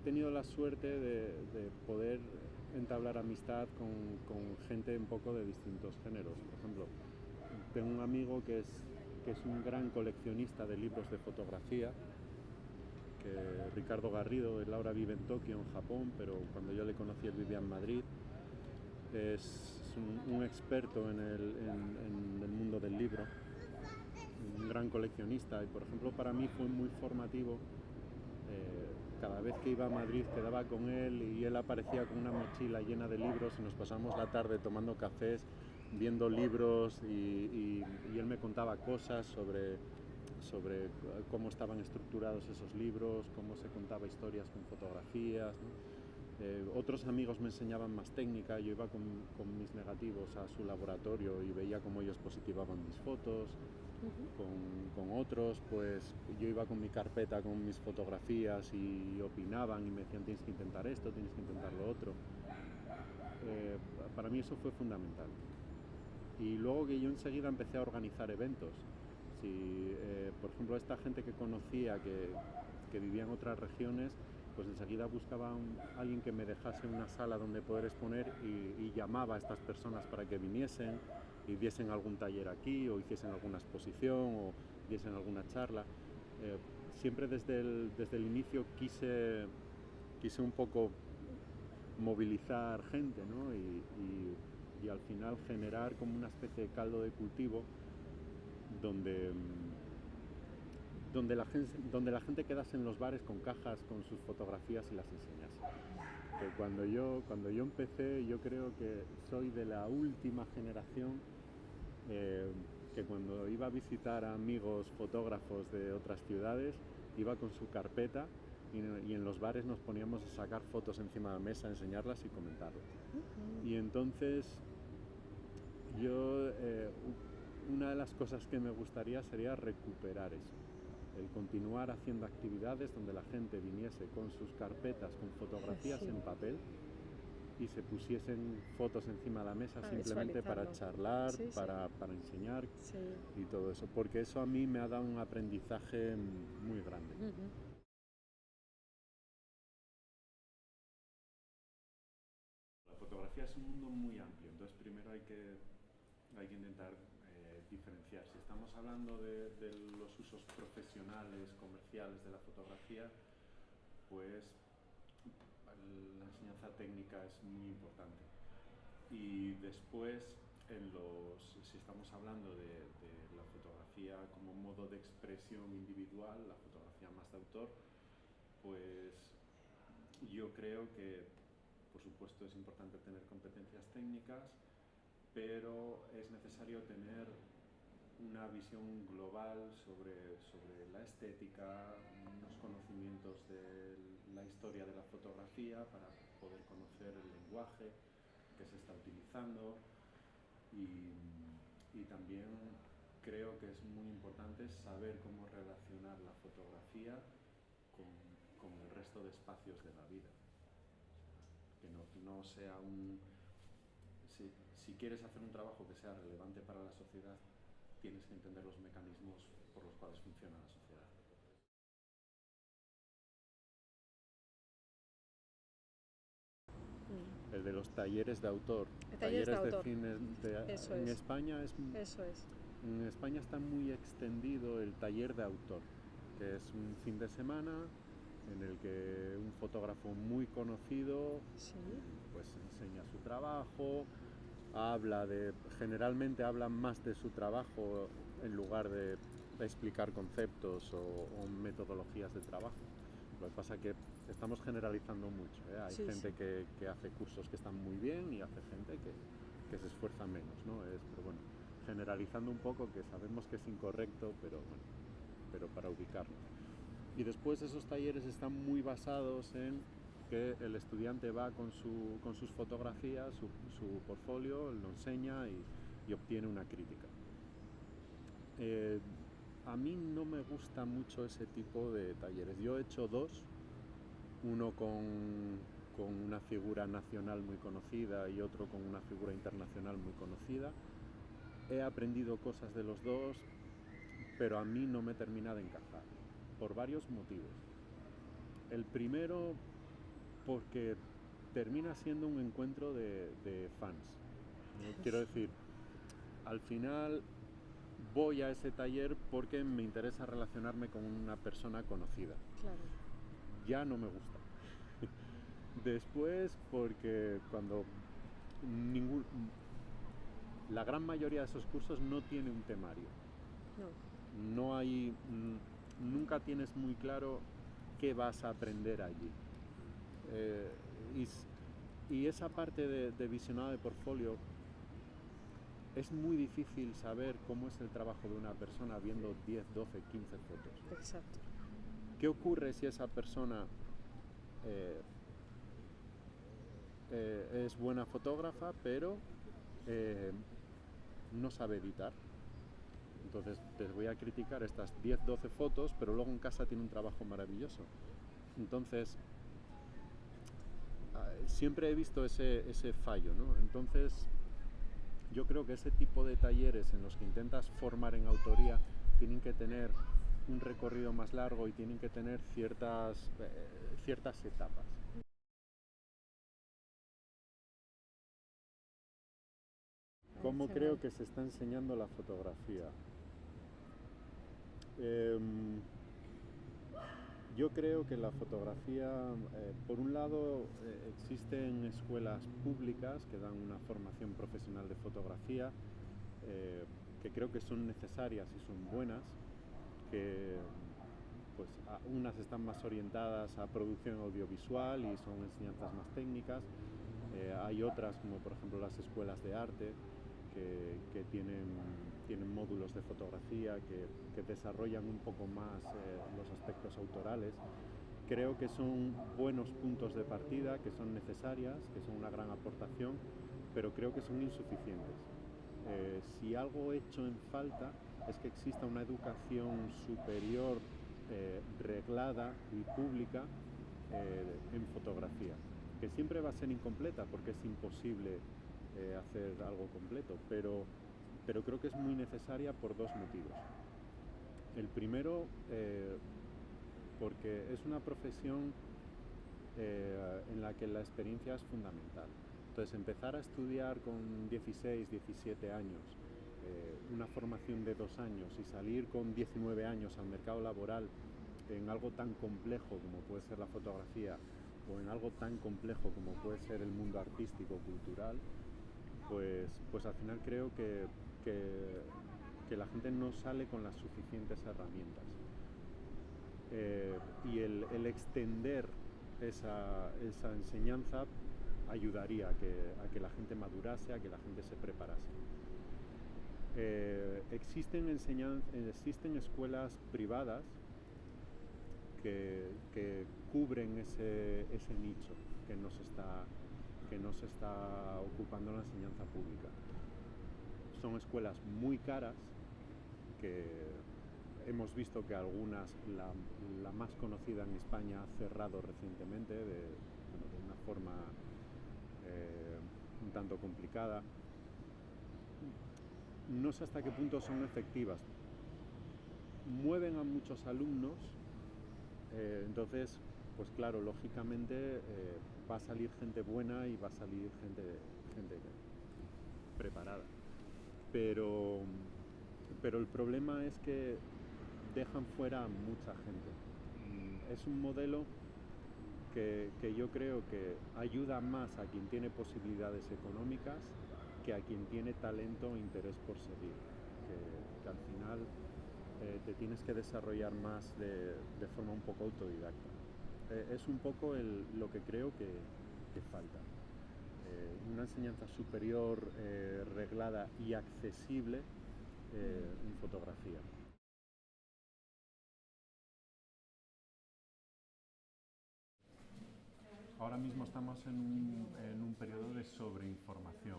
tenido la suerte de poder entablar amistad con gente un poco de distintos géneros. Por ejemplo, tengo un amigo que es un gran coleccionista de libros de fotografía, que Ricardo Garrido. Él ahora vive en Tokio, en Japón, pero cuando yo le conocí él vivía en Madrid. Es un experto en el mundo del libro, un gran coleccionista, y por ejemplo para mí fue muy formativo. Cada vez que iba a Madrid quedaba con él y él aparecía con una mochila llena de libros y nos pasamos la tarde tomando cafés, viendo libros, y él me contaba cosas sobre cómo estaban estructurados esos libros, cómo se contaba historias con fotografías, ¿no? Otros amigos me enseñaban más técnica. Yo iba con mis negativos a su laboratorio y veía cómo ellos positivaban mis fotos. Con otros, pues yo iba con mi carpeta con mis fotografías y opinaban y me decían: tienes que intentar esto, tienes que intentar lo otro. Para mí eso fue fundamental. Y luego que yo enseguida empecé a organizar eventos. Por ejemplo, esta gente que conocía que vivía en otras regiones, pues enseguida buscaba alguien que me dejase una sala donde poder exponer, y llamaba a estas personas para que viniesen y diesen algún taller aquí, o hiciesen alguna exposición, o diesen alguna charla. Siempre desde el inicio quise un poco movilizar gente, ¿no? Y al final generar como una especie de caldo de cultivo donde la gente quedase en los bares con cajas con sus fotografías y las enseñase. Que cuando yo empecé, yo creo que soy de la última generación que cuando iba a visitar a amigos fotógrafos de otras ciudades, iba con su carpeta y en los bares nos poníamos a sacar fotos encima de la mesa, enseñarlas y comentarlas. Y entonces una de las cosas que me gustaría sería recuperar eso, el continuar haciendo actividades donde la gente viniese con sus carpetas, con fotografías en papel, y se pusiesen fotos encima de la mesa simplemente para charlar, para enseñar, y todo eso, porque eso a mí me ha dado un aprendizaje muy grande. La fotografía es un mundo muy amplio, entonces primero hay que intentar diferenciar. Si estamos hablando de los usos profesionales, comerciales de la fotografía, pues la enseñanza técnica es muy importante. Y después, si estamos hablando de la fotografía como modo de expresión individual, la fotografía más de autor, pues yo creo que, por supuesto, es importante tener competencias técnicas, pero es necesario tener una visión global sobre la estética, unos conocimientos de la historia de la fotografía para poder conocer el lenguaje que se está utilizando, y también creo que es muy importante saber cómo relacionar la fotografía con el resto de espacios de la vida. Que no sea si quieres hacer un trabajo que sea relevante para la sociedad, tienes que entender los mecanismos por los cuales funciona la sociedad. El de los talleres de autor, talleres de cine. En España en España está muy extendido el taller de autor, que es un fin de semana en el que un fotógrafo muy conocido pues enseña su trabajo, generalmente habla más de su trabajo en lugar de explicar conceptos o metodologías de trabajo. Lo que pasa es que estamos generalizando mucho, ¿eh? Hay gente que hace cursos que están muy bien y hace gente que se esfuerza menos, ¿no? Pero bueno, generalizando un poco, que sabemos que es incorrecto, pero para ubicarnos. Y después esos talleres están muy basados en que el estudiante va con sus fotografías, su portfolio, lo enseña y obtiene una crítica. A mí no me gusta mucho ese tipo de talleres. Yo he hecho dos, uno con una figura nacional muy conocida y otro con una figura internacional muy conocida. He aprendido cosas de los dos, pero a mí no me termina de encajar, por varios motivos. El primero porque termina siendo un encuentro de fans, ¿no? Quiero decir, al final voy a ese taller porque me interesa relacionarme con una persona conocida. Claro. Ya no me gusta. Después, porque cuando la gran mayoría de esos cursos no tiene un temario. No. No hay, nunca tienes muy claro qué vas a aprender allí. Y esa parte de visionado de portfolio, es muy difícil saber cómo es el trabajo de una persona viendo 10, 12, 15 fotos. Exacto. ¿Qué ocurre si esa persona es buena fotógrafa, pero no sabe editar? Entonces les voy a criticar estas 10, 12 fotos, pero luego en casa tiene un trabajo maravilloso. Entonces, siempre he visto ese fallo, ¿no? Entonces, yo creo que ese tipo de talleres en los que intentas formar en autoría tienen que tener un recorrido más largo y tienen que tener ciertas etapas. ¿Cómo creo que se está enseñando la fotografía? Yo creo que la fotografía, por un lado, existen escuelas públicas que dan una formación profesional de fotografía, que creo que son necesarias y son buenas, que pues unas están más orientadas a producción audiovisual y son enseñanzas más técnicas. Hay otras, como por ejemplo las escuelas de arte, que tienen módulos de fotografía que desarrollan un poco más los aspectos autorales. Creo que son buenos puntos de partida, que son necesarias, que son una gran aportación, pero creo que son insuficientes. Si algo hecho en falta es que exista una educación superior reglada y pública en fotografía, que siempre va a ser incompleta porque es imposible hacer algo completo, pero creo que es muy necesaria por dos motivos. El primero, porque es una profesión en la que la experiencia es fundamental. Entonces, empezar a estudiar con 16, 17 años, una formación de 2 años y salir con 19 años al mercado laboral en algo tan complejo como puede ser la fotografía o en algo tan complejo como puede ser el mundo artístico, cultural, pues al final creo que la gente no sale con las suficientes herramientas. Y el extender esa enseñanza ayudaría a que la gente madurase, a que la gente se preparase. Existen escuelas privadas que cubren ese nicho que no se está ocupando en la enseñanza pública. Son escuelas muy caras que hemos visto que algunas, la más conocida en España, ha cerrado recientemente de una forma un tanto complicada. No sé hasta qué punto son efectivas. Mueven a muchos alumnos, entonces, pues claro, lógicamente va a salir gente buena y va a salir gente preparada. Pero el problema es que dejan fuera a mucha gente. Es un modelo que yo creo que ayuda más a quien tiene posibilidades económicas que a quien tiene talento o interés por seguir. Que al final te tienes que desarrollar más de forma un poco autodidacta. Es un poco lo que creo que falta. Una enseñanza superior, reglada y accesible en fotografía. Ahora mismo estamos en un periodo de sobreinformación,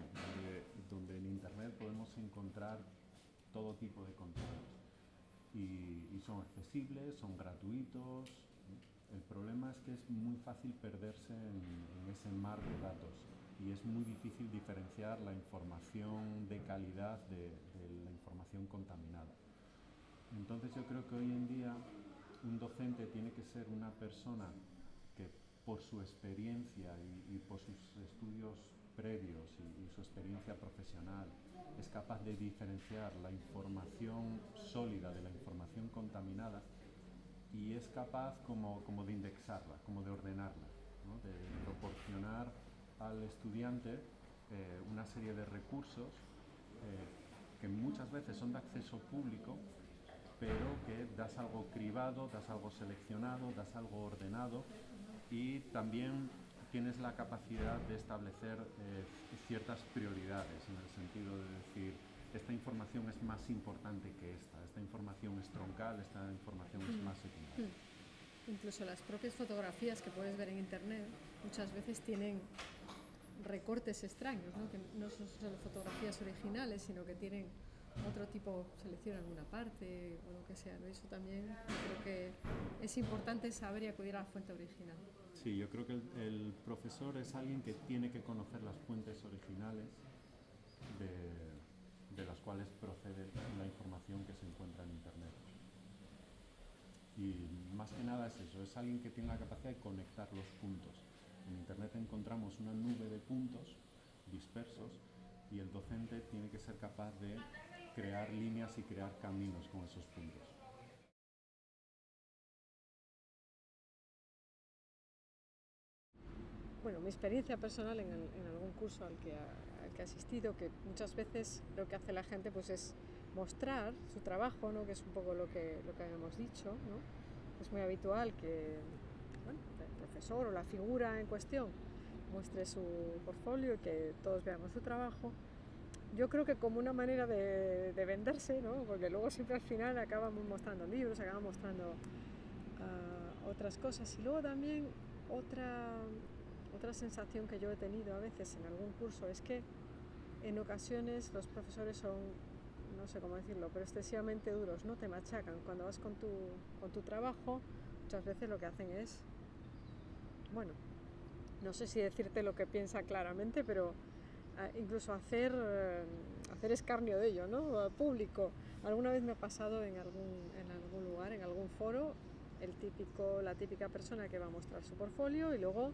donde en Internet podemos encontrar todo tipo de contenidos. Y son accesibles, son gratuitos. El problema es que es muy fácil perderse en ese mar de datos y es muy difícil diferenciar la información de calidad de la información contaminada. Entonces yo creo que hoy en día un docente tiene que ser una persona que por su experiencia y por sus estudios previos y su experiencia profesional, es capaz de diferenciar la información sólida de la información contaminada y es capaz como de indexarla, como de ordenarla, ¿no? De proporcionar al estudiante una serie de recursos que muchas veces son de acceso público, pero que das algo cribado, das algo seleccionado, das algo ordenado y también tienes la capacidad de establecer ciertas prioridades, en el sentido de decir, esta información es más importante que esta información es troncal, esta información es más secundaria. Incluso las propias fotografías que puedes ver en internet muchas veces tienen recortes extraños, ¿no? Que no son solo fotografías originales, sino que tienen otro tipo, seleccionan una parte o lo que sea, ¿no? Eso también creo que es importante saber y acudir a la fuente original. Sí, yo creo que el profesor es alguien que tiene que conocer las fuentes originales de las cuales procede la información que se encuentra en internet. Y más que nada es eso, es alguien que tiene la capacidad de conectar los puntos. En internet encontramos una nube de puntos dispersos y el docente tiene que ser capaz de crear líneas y crear caminos con esos puntos. Bueno, mi experiencia personal en algún curso al que he asistido, que muchas veces lo que hace la gente pues es mostrar su trabajo, ¿no? Que es un poco lo que habíamos dicho, ¿no? Es muy habitual que, bueno, el profesor o la figura en cuestión muestre su portfolio y que todos veamos su trabajo. Yo creo que como una manera de venderse, ¿no? Porque luego siempre al final acabamos mostrando libros, acabamos mostrando otras cosas. Y luego también otra sensación que yo he tenido a veces en algún curso es que en ocasiones los profesores son, no sé cómo decirlo, pero excesivamente duros, ¿no? Te machacan. Cuando vas con tu trabajo, muchas veces lo que hacen es, bueno, no sé si decirte lo que piensa claramente, pero incluso hacer escarnio de ello, ¿no? Público. Alguna vez me ha pasado en algún lugar, en algún foro, la típica persona que va a mostrar su portfolio y luego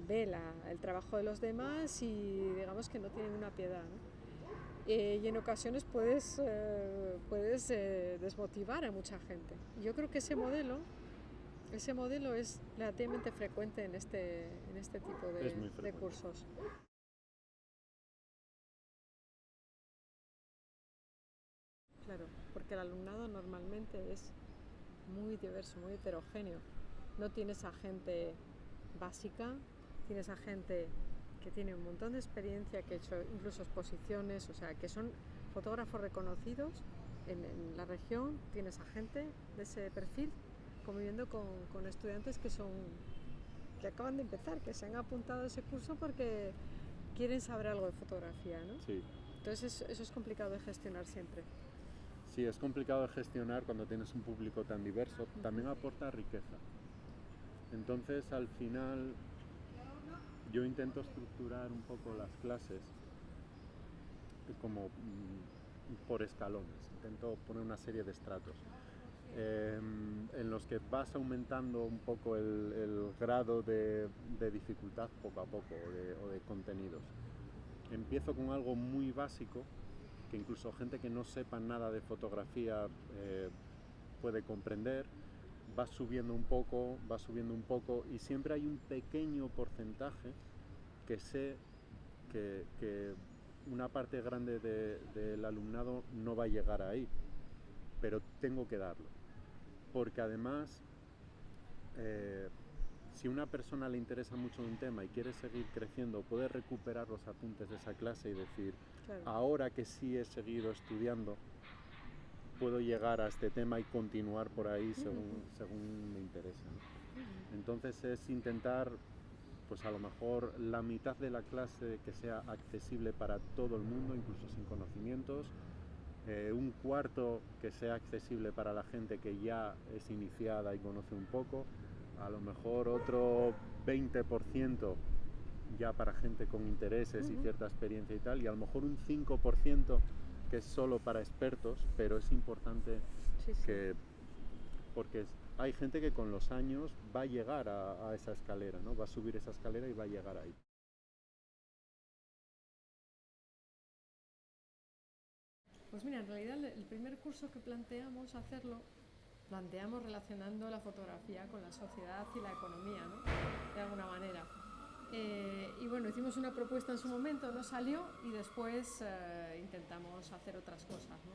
ve el trabajo de los demás y digamos que no tienen una piedad, ¿no? Y en ocasiones puedes desmotivar a mucha gente. Yo creo que ese modelo es relativamente frecuente en este tipo de cursos. Claro, porque el alumnado normalmente es muy diverso, muy heterogéneo. No tienes a gente básica, tienes a gente que tiene un montón de experiencia, que ha hecho incluso exposiciones, o sea, que son fotógrafos reconocidos en la región, tienes a gente de ese perfil conviviendo con estudiantes que acaban de empezar, que se han apuntado a ese curso porque quieren saber algo de fotografía, ¿no? Sí. Entonces eso es complicado de gestionar siempre. Sí, es complicado de gestionar cuando tienes un público tan diverso. También aporta riqueza. Entonces, al final, yo intento estructurar un poco las clases como por escalones. Intento poner una serie de estratos en los que vas aumentando un poco el grado de dificultad poco a poco o de contenidos. Empiezo con algo muy básico que incluso gente que no sepa nada de fotografía puede comprender. Va subiendo un poco y siempre hay un pequeño porcentaje que sé que una parte grande del alumnado no va a llegar ahí, pero tengo que darlo, porque además si una persona le interesa mucho un tema y quiere seguir creciendo, puede recuperar los apuntes de esa clase y decir, claro, ahora que sí he seguido estudiando, puedo llegar a este tema y continuar por ahí según me interesa, ¿no? Entonces es intentar, pues a lo mejor la mitad de la clase que sea accesible para todo el mundo, incluso sin conocimientos, un cuarto que sea accesible para la gente que ya es iniciada y conoce un poco, a lo mejor otro 20% ya para gente con intereses y cierta experiencia y tal, y a lo mejor un 5% que es solo para expertos, pero es importante porque hay gente que con los años va a llegar a esa escalera, ¿no? Va a subir esa escalera y va a llegar ahí. Pues mira, en realidad el primer curso que planteamos hacerlo, planteamos relacionando la fotografía con la sociedad y la economía, ¿no? De alguna manera. Y bueno, hicimos una propuesta en su momento, no salió y después intentamos hacer otras cosas, ¿no?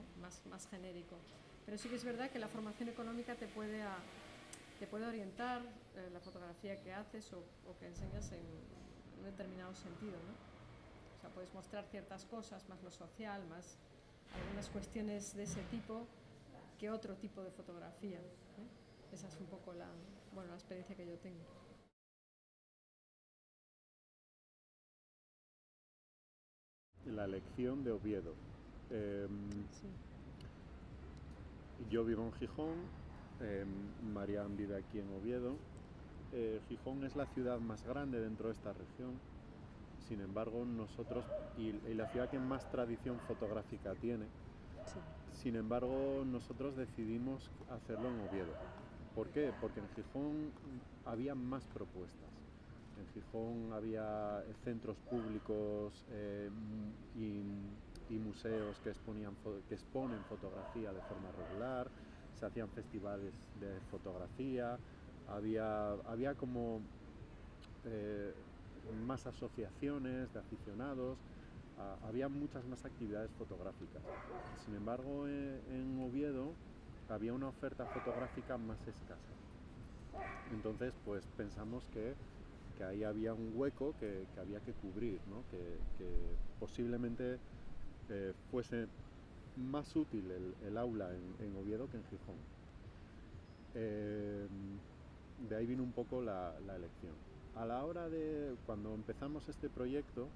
Más genérico. Pero sí que es verdad que la formación económica te puede orientar la fotografía que haces o que enseñas en un determinado sentido, ¿no? O sea, puedes mostrar ciertas cosas, más lo social, más algunas cuestiones de ese tipo que otro tipo de fotografía, ¿eh? Esa es un poco la experiencia que yo tengo. La lección de Oviedo. Sí. Yo vivo en Gijón, Marian vive aquí en Oviedo. Gijón es la ciudad más grande dentro de esta región. Sin embargo, nosotros, y la ciudad que más tradición fotográfica tiene, Sí. sin embargo, nosotros decidimos hacerlo en Oviedo. ¿Por qué? Porque en Gijón había más propuestas. En Gijón había centros públicos y museos que exponen fotografía de forma regular, se hacían festivales de fotografía, había como más asociaciones de aficionados, había muchas más actividades fotográficas. Sin embargo, en Oviedo había una oferta fotográfica más escasa. Entonces, pues pensamos que ahí había un hueco que había que cubrir, ¿no? Que posiblemente fuese más útil el aula en Oviedo que en Gijón. De ahí vino un poco la elección. A la hora de cuando empezamos este proyecto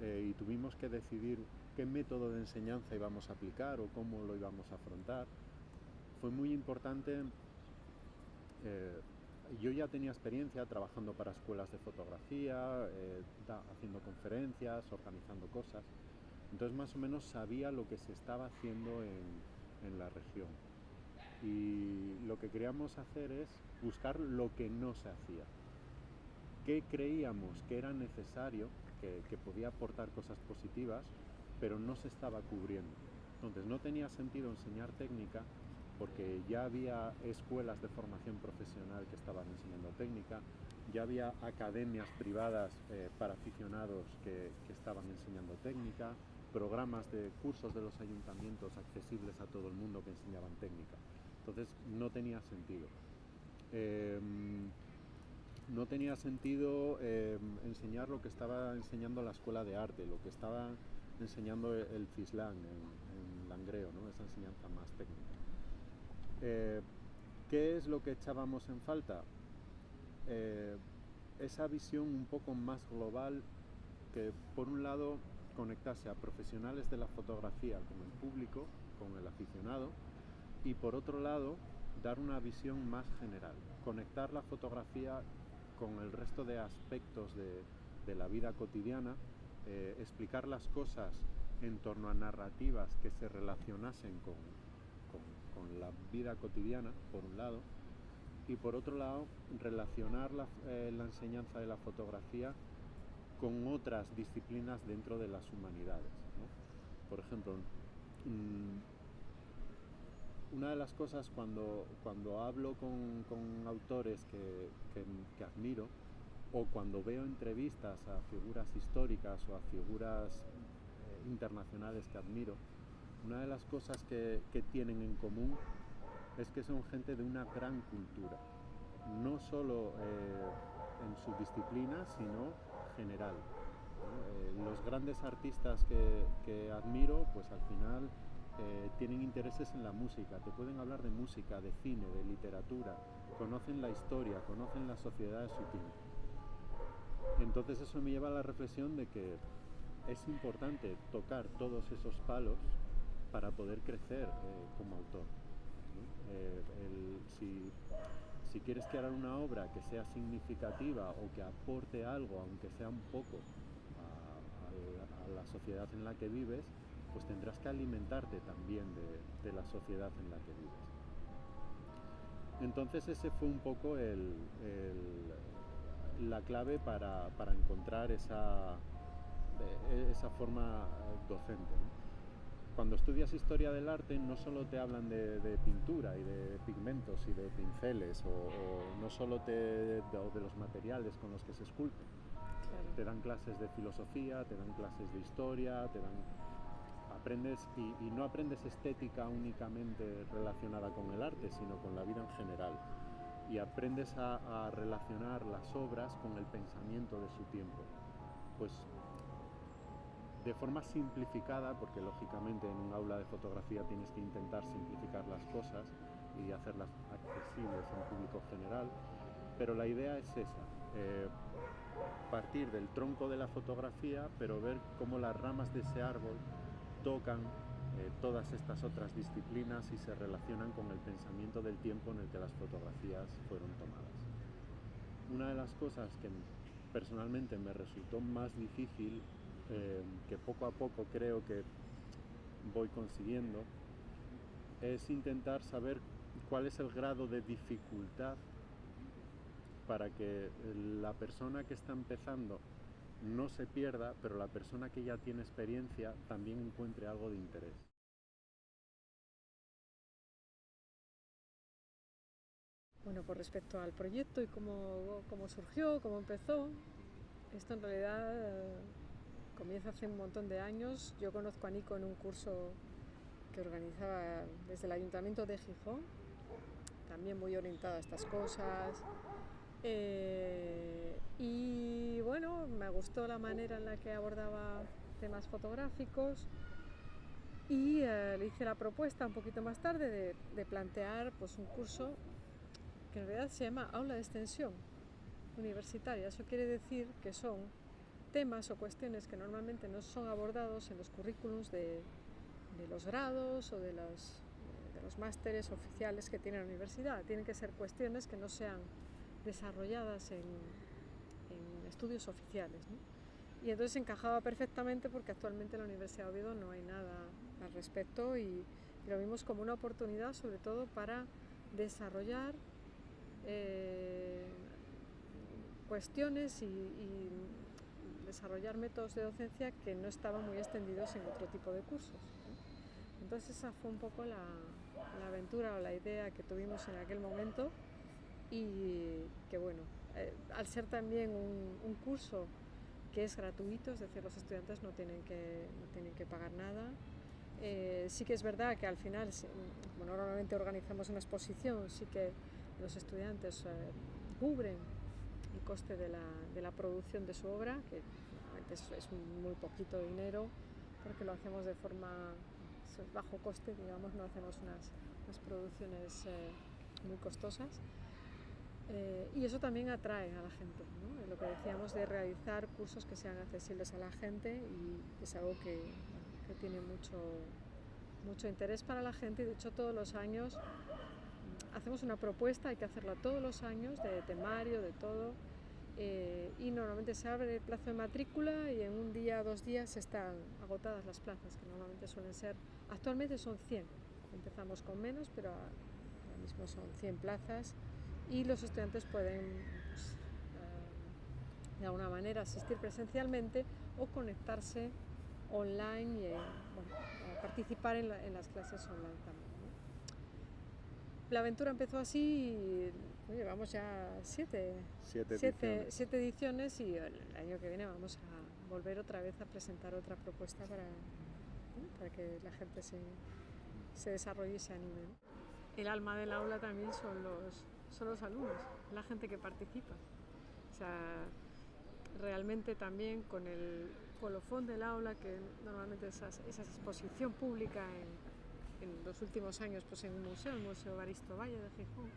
y tuvimos que decidir qué método de enseñanza íbamos a aplicar o cómo lo íbamos a afrontar, fue muy importante. Yo ya tenía experiencia trabajando para escuelas de fotografía, haciendo conferencias, organizando cosas. Entonces más o menos sabía lo que se estaba haciendo en la región. Y lo que queríamos hacer es buscar lo que no se hacía. ¿Qué creíamos que era necesario, que podía aportar cosas positivas, pero no se estaba cubriendo? Entonces no tenía sentido enseñar técnica porque ya había escuelas de formación profesional que estaban enseñando técnica, ya había academias privadas para aficionados que estaban enseñando técnica, programas de cursos de los ayuntamientos accesibles a todo el mundo que enseñaban técnica. Entonces no tenía sentido. No tenía sentido enseñar lo que estaba enseñando la escuela de arte, lo que estaba enseñando el CISLAN en Langreo, ¿no? Esa enseñanza más técnica. ¿Qué es lo que echábamos en falta? Esa visión un poco más global que, por un lado, conectase a profesionales de la fotografía con el público, con el aficionado, y por otro lado, dar una visión más general, conectar la fotografía con el resto de aspectos de la vida cotidiana, explicar las cosas en torno a narrativas que se relacionasen con la vida cotidiana, por un lado, y por otro lado, relacionar la enseñanza de la fotografía con otras disciplinas dentro de las humanidades, ¿no? Por ejemplo, una de las cosas cuando hablo con autores que admiro, o cuando veo entrevistas a figuras históricas o a figuras internacionales que admiro, una de las cosas que tienen en común es que son gente de una gran cultura, no solo en su disciplina, sino general, ¿no? Los grandes artistas que admiro, pues al final tienen intereses en la música, te pueden hablar de música, de cine, de literatura, conocen la historia, conocen la sociedad de su tiempo. Entonces eso me lleva a la reflexión de que es importante tocar todos esos palos para poder crecer como autor, ¿no? Si quieres crear una obra que sea significativa o que aporte algo, aunque sea un poco, a la sociedad en la que vives, pues tendrás que alimentarte también de la sociedad en la que vives. Entonces ese fue un poco la clave para encontrar esa forma docente, ¿no? Cuando estudias historia del arte no solo te hablan de pintura y de pigmentos y de pinceles o no solo de los materiales con los que se esculpe. Claro. Te dan clases de filosofía, te dan clases de historia, aprendes y no aprendes estética únicamente relacionada con el arte, sino con la vida en general. Y aprendes a relacionar las obras con el pensamiento de su tiempo. Pues de forma simplificada, porque lógicamente en un aula de fotografía tienes que intentar simplificar las cosas y hacerlas accesibles a un público general, pero la idea es esa, partir del tronco de la fotografía, pero ver cómo las ramas de ese árbol tocan todas estas otras disciplinas y se relacionan con el pensamiento del tiempo en el que las fotografías fueron tomadas. Una de las cosas que personalmente me resultó más difícil, que poco a poco creo que voy consiguiendo, es intentar saber cuál es el grado de dificultad para que la persona que está empezando no se pierda, pero la persona que ya tiene experiencia también encuentre algo de interés. Bueno, por respecto al proyecto y cómo surgió, cómo empezó, esto en realidad comienza hace un montón de años. Yo conozco a Nico en un curso que organizaba desde el Ayuntamiento de Gijón, también muy orientado a estas cosas. Y bueno, me gustó la manera en la que abordaba temas fotográficos y le hice la propuesta un poquito más tarde de plantear pues, un curso que en realidad se llama Aula de Extensión Universitaria. Eso quiere decir que son temas o cuestiones que normalmente no son abordados en los currículums de los grados o de los másteres oficiales que tiene la universidad. Tienen que ser cuestiones que no sean desarrolladas en estudios oficiales, ¿no? Y entonces encajaba perfectamente porque actualmente en la Universidad de Oviedo no hay nada al respecto y lo vimos como una oportunidad sobre todo para desarrollar cuestiones y desarrollar métodos de docencia que no estaban muy extendidos en otro tipo de cursos, ¿no? Entonces esa fue un poco la aventura o la idea que tuvimos en aquel momento y que bueno, al ser también un curso que es gratuito, es decir, los estudiantes no tienen que pagar nada. Sí que es verdad que al final, como normalmente organizamos una exposición, sí que los estudiantes cubren el coste de la producción de su obra, que normalmente es muy poquito dinero, porque lo hacemos de forma bajo coste, digamos, no hacemos unas producciones muy costosas. Y eso también atrae a la gente, ¿no? Lo que decíamos de realizar cursos que sean accesibles a la gente y es algo que tiene mucho interés para la gente y de hecho todos los años hacemos una propuesta, hay que hacerla todos los años, de temario, de todo, y normalmente se abre el plazo de matrícula y en un día, 2 días están agotadas las plazas, que normalmente suelen ser, actualmente son 100, empezamos con menos, pero ahora mismo son 100 plazas y los estudiantes pueden pues, de alguna manera asistir presencialmente o conectarse online y participar en las clases online también, ¿no? La aventura empezó así y llevamos ya 7 ediciones y el año que viene vamos a volver otra vez a presentar otra propuesta para que la gente se desarrolle y se anime, ¿no? El alma del aula también son los alumnos, la gente que participa. O sea, realmente también con el colofón del aula, que normalmente esa exposición pública en los últimos años pues en un museo, el Museo Evaristo Valle de Gijón,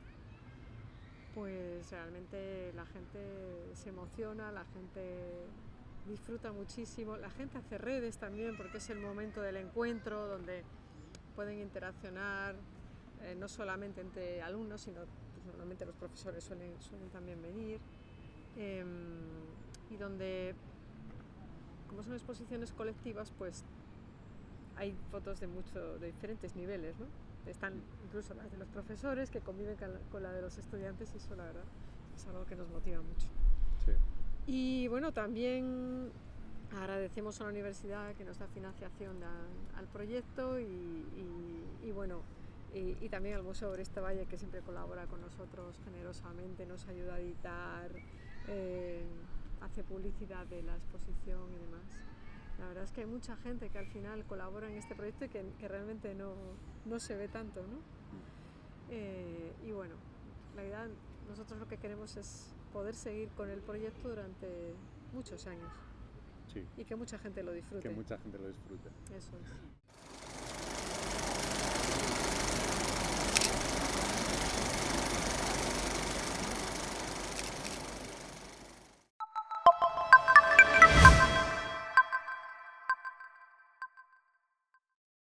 pues realmente la gente se emociona, la gente disfruta muchísimo, la gente hace redes también porque es el momento del encuentro donde pueden interaccionar no solamente entre alumnos, sino pues, normalmente los profesores suelen también venir, y donde, como son exposiciones colectivas, pues hay fotos de diferentes niveles, ¿no? están incluso las de los profesores que conviven con la de los estudiantes, y eso la verdad es algo que nos motiva mucho. Sí. Y bueno, también agradecemos a la universidad que nos da financiación al proyecto y bueno, y también al Museo Oreste Valle, que siempre colabora con nosotros generosamente, nos ayuda a editar, hace publicidad de la exposición y demás. La verdad es que hay mucha gente que al final colabora en este proyecto y que realmente no se ve tanto, ¿no? Y bueno, la verdad, nosotros lo que queremos es poder seguir con el proyecto durante muchos años. Sí. Y que mucha gente lo disfrute. Que mucha gente lo disfrute. Eso es.